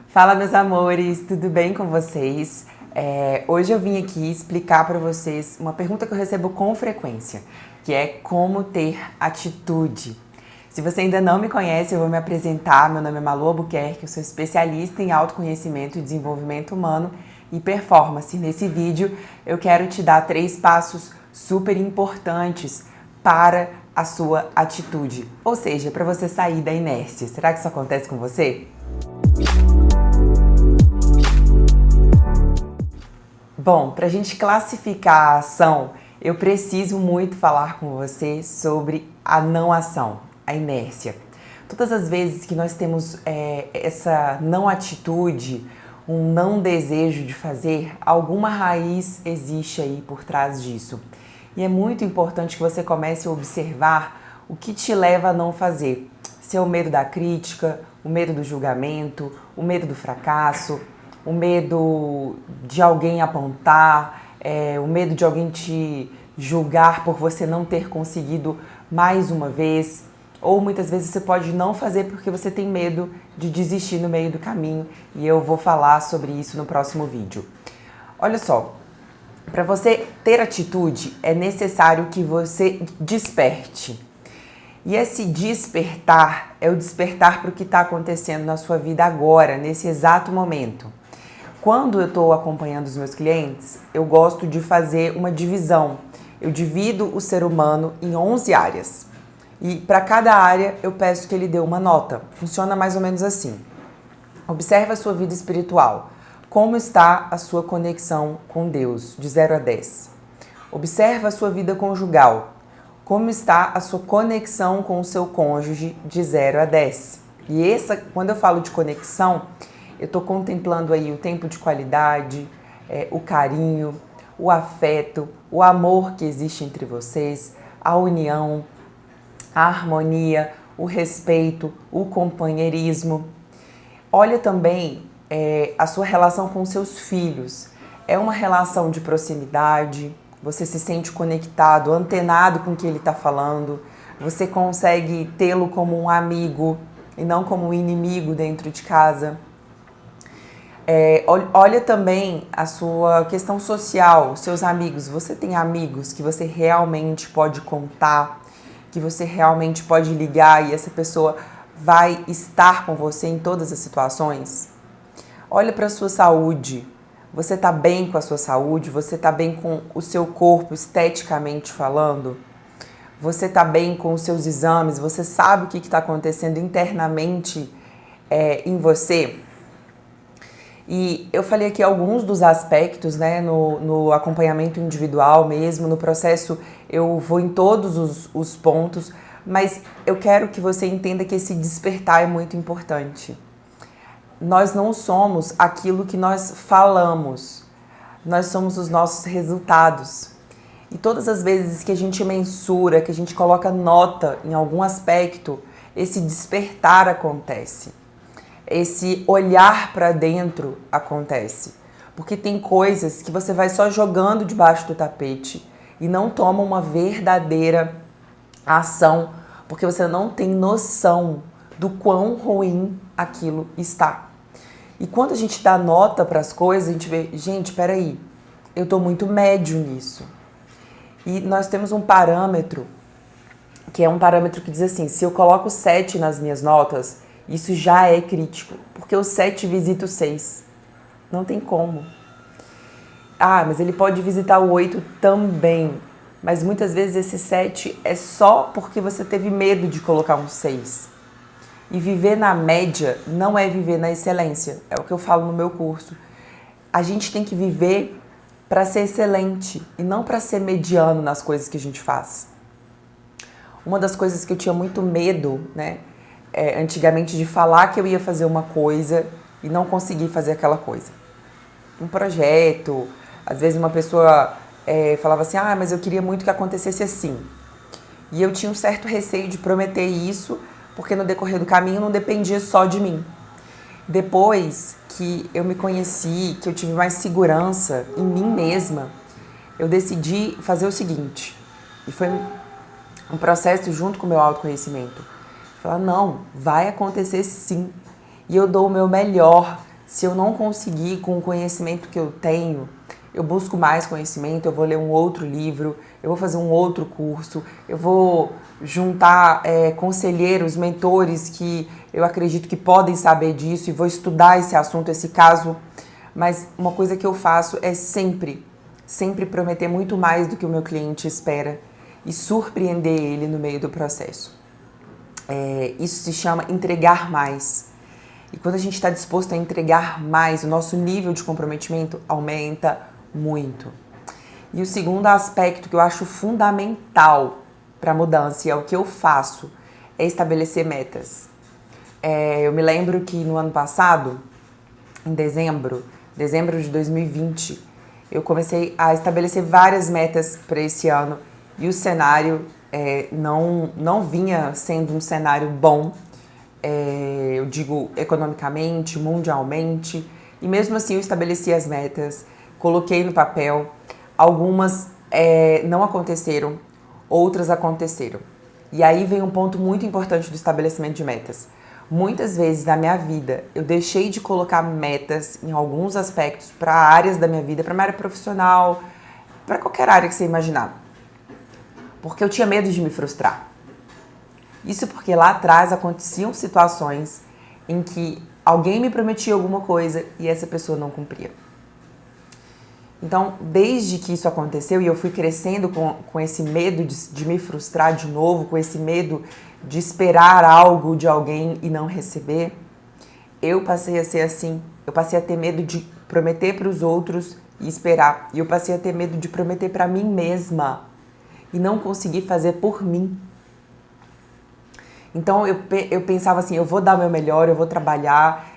Fala, meus amores, tudo bem com vocês? Hoje eu vim aqui explicar para vocês uma pergunta que eu recebo com frequência, que é como ter atitude. Se você ainda não me conhece, eu vou me apresentar. Meu nome é Malu Albuquerque, eu sou especialista em autoconhecimento e desenvolvimento humano e performance. Nesse vídeo eu quero te dar 3 passos super importantes para a sua atitude, ou seja, para você sair da inércia. Será que isso acontece com você? Bom, para a gente classificar a ação, eu preciso muito falar com você sobre a não ação, a inércia. Todas as vezes que nós temos essa não atitude, um não desejo de fazer, alguma raiz existe aí por trás disso. E é muito importante que você comece a observar o que te leva a não fazer. Se é o medo da crítica, o medo do julgamento, o medo do fracasso, o medo de alguém apontar, o medo de alguém te julgar por você não ter conseguido mais uma vez. Ou muitas vezes você pode não fazer porque você tem medo de desistir no meio do caminho, e eu vou falar sobre isso no próximo vídeo. Olha só, para você ter atitude é necessário que você desperte. E esse despertar é o despertar para o que está acontecendo na sua vida agora, nesse exato momento. Quando eu estou acompanhando os meus clientes, eu gosto de fazer uma divisão. Eu divido o ser humano em 11 áreas. E para cada área eu peço que ele dê uma nota. Funciona mais ou menos assim. Observe a sua vida espiritual. Como está a sua conexão com Deus, de 0 a 10? Observe a sua vida conjugal. Como está a sua conexão com o seu cônjuge, de 0 a 10? E quando eu falo de conexão, eu estou contemplando aí o tempo de qualidade, o carinho, o afeto, o amor que existe entre vocês, a união, a harmonia, o respeito, o companheirismo. Olha também a sua relação com seus filhos. É uma relação de proximidade, você se sente conectado, antenado com o que ele está falando, você consegue tê-lo como um amigo e não como um inimigo dentro de casa. Olha também a sua questão social, seus amigos. Você tem amigos que você realmente pode contar, que você realmente pode ligar e essa pessoa vai estar com você em todas as situações? Olha para a sua saúde. Você está bem com a sua saúde? Você está bem com o seu corpo, esteticamente falando? Você está bem com os seus exames? Você sabe o que está acontecendo internamente em você? E eu falei aqui alguns dos aspectos, né, no acompanhamento individual mesmo, no processo eu vou em todos os pontos, mas eu quero que você entenda que esse despertar é muito importante. Nós não somos aquilo que nós falamos, nós somos os nossos resultados. E todas as vezes que a gente mensura, que a gente coloca nota em algum aspecto, esse despertar acontece. Esse olhar para dentro acontece. Porque tem coisas que você vai só jogando debaixo do tapete e não toma uma verdadeira ação, porque você não tem noção do quão ruim aquilo está. E quando a gente dá nota para as coisas, a gente vê, gente, peraí, eu estou muito médio nisso. E nós temos um parâmetro, que é um parâmetro que diz assim, se eu coloco 7 nas minhas notas, isso já é crítico, porque o 7 visita o 6. Não tem como. Ah, mas ele pode visitar o 8 também. Mas muitas vezes esse 7 é só porque você teve medo de colocar um 6. E viver na média não é viver na excelência. É o que eu falo no meu curso. A gente tem que viver para ser excelente e não para ser mediano nas coisas que a gente faz. Uma das coisas que eu tinha muito medo, né? Antigamente, de falar que eu ia fazer uma coisa e não conseguir fazer aquela coisa. Um projeto, às vezes uma pessoa falava assim, mas eu queria muito que acontecesse assim. E eu tinha um certo receio de prometer isso, porque no decorrer do caminho não dependia só de mim. Depois que eu me conheci, que eu tive mais segurança em mim mesma, eu decidi fazer o seguinte, e foi um processo junto com o meu autoconhecimento. Falar, não, vai acontecer sim. E eu dou o meu melhor Se eu não conseguir com o conhecimento que eu tenho, eu busco mais conhecimento, eu vou ler um outro livro, eu vou fazer um outro curso, eu vou juntar conselheiros, mentores que eu acredito que podem saber disso e vou estudar esse assunto, esse caso. Mas uma coisa que eu faço é sempre prometer muito mais do que o meu cliente espera e surpreender ele no meio do processo. Isso se chama entregar mais. E quando a gente está disposto a entregar mais, o nosso nível de comprometimento aumenta muito. E o segundo aspecto que eu acho fundamental para a mudança, e é o que eu faço, é estabelecer metas. Eu me lembro que no ano passado, em dezembro de 2020, eu comecei a estabelecer várias metas para esse ano e o cenário não vinha sendo um cenário bom, eu digo economicamente, mundialmente, e mesmo assim eu estabeleci as metas, coloquei no papel, algumas não aconteceram, outras aconteceram. E aí vem um ponto muito importante do estabelecimento de metas. Muitas vezes na minha vida eu deixei de colocar metas em alguns aspectos para áreas da minha vida, para minha área profissional, para qualquer área que você imaginar, porque eu tinha medo de me frustrar. Isso porque lá atrás aconteciam situações em que alguém me prometia alguma coisa e essa pessoa não cumpria. Então, desde que isso aconteceu e eu fui crescendo com esse medo de me frustrar de novo, com esse medo de esperar algo de alguém e não receber, eu passei a ser assim. Eu passei a ter medo de prometer para os outros e esperar. E eu passei a ter medo de prometer para mim mesma e não conseguir fazer por mim. Então eu pensava assim, eu vou dar o meu melhor, eu vou trabalhar,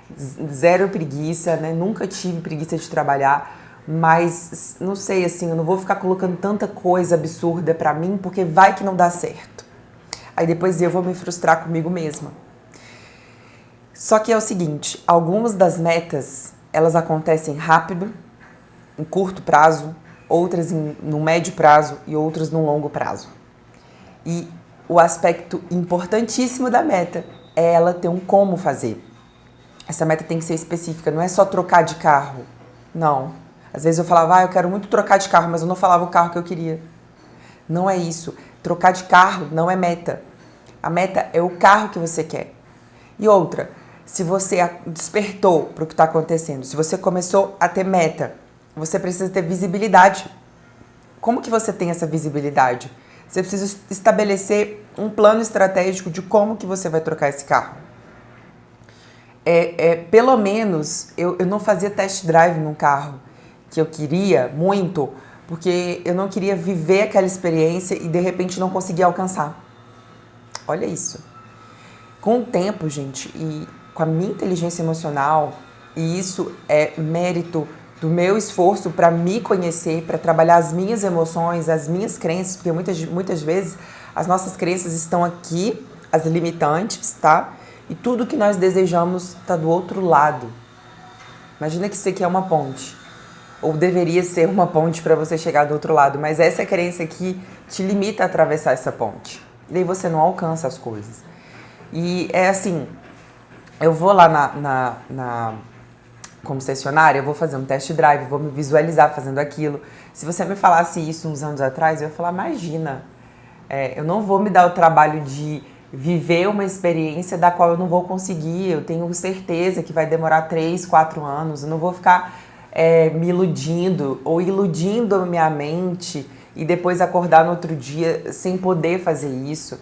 zero preguiça, né? Nunca tive preguiça de trabalhar, mas não sei, assim, eu não vou ficar colocando tanta coisa absurda pra mim, porque vai que não dá certo. Aí depois eu vou me frustrar comigo mesma. Só que é o seguinte, algumas das metas, elas acontecem rápido, em curto prazo, outras no médio prazo e outras no longo prazo. E o aspecto importantíssimo da meta é ela ter um como fazer. Essa meta tem que ser específica, não é só trocar de carro. Não. Às vezes eu falava, eu quero muito trocar de carro, mas eu não falava o carro que eu queria. Não é isso. Trocar de carro não é meta. A meta é o carro que você quer. E outra, se você despertou para o que está acontecendo, se você começou a ter meta, você precisa ter visibilidade. Como que você tem essa visibilidade? Você precisa estabelecer um plano estratégico de como que você vai trocar esse carro. Pelo menos, eu não fazia test drive num carro que eu queria muito, porque eu não queria viver aquela experiência e de repente não conseguir alcançar. Olha isso. Com o tempo, gente, e com a minha inteligência emocional, e isso é mérito do meu esforço para me conhecer, para trabalhar as minhas emoções, as minhas crenças, porque muitas vezes as nossas crenças estão aqui, as limitantes, tá? E tudo que nós desejamos está do outro lado. Imagina que isso aqui é uma ponte, ou deveria ser uma ponte para você chegar do outro lado, mas essa crença aqui te limita a atravessar essa ponte. E daí você não alcança as coisas. E é assim, eu vou lá na concessionária, eu vou fazer um test drive, vou me visualizar fazendo aquilo. Se você me falasse isso uns anos atrás, eu ia falar, imagina, eu não vou me dar o trabalho de viver uma experiência da qual eu não vou conseguir, eu tenho certeza que vai demorar 3, 4 anos, eu não vou ficar me iludindo ou iludindo a minha mente e depois acordar no outro dia sem poder fazer isso.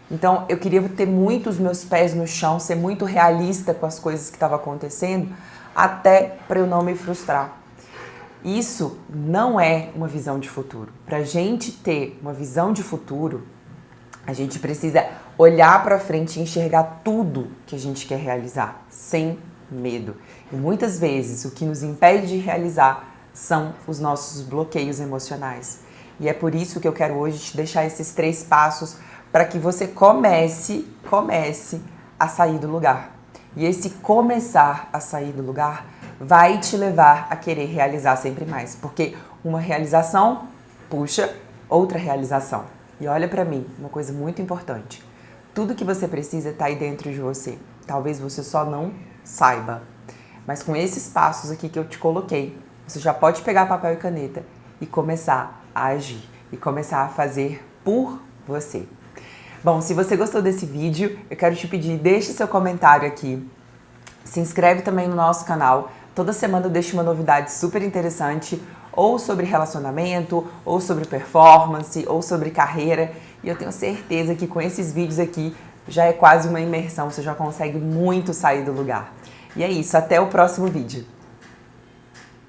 Então eu queria ter muito os meus pés no chão, ser muito realista com as coisas que estavam acontecendo, até para eu não me frustrar. Isso não é uma visão de futuro. Para a gente ter uma visão de futuro, a gente precisa olhar para frente e enxergar tudo que a gente quer realizar, sem medo. E muitas vezes o que nos impede de realizar são os nossos bloqueios emocionais. E é por isso que eu quero hoje te deixar esses 3 passos para que você comece a sair do lugar. E esse começar a sair do lugar vai te levar a querer realizar sempre mais. Porque uma realização puxa outra realização. E olha pra mim, uma coisa muito importante. Tudo que você precisa tá aí dentro de você. Talvez você só não saiba. Mas com esses passos aqui que eu te coloquei, você já pode pegar papel e caneta e começar a agir e começar a fazer por você. Bom, se você gostou desse vídeo, eu quero te pedir, deixe seu comentário aqui. Se inscreve também no nosso canal. Toda semana eu deixo uma novidade super interessante, ou sobre relacionamento, ou sobre performance, ou sobre carreira. E eu tenho certeza que com esses vídeos aqui já é quase uma imersão, você já consegue muito sair do lugar. E é isso, até o próximo vídeo.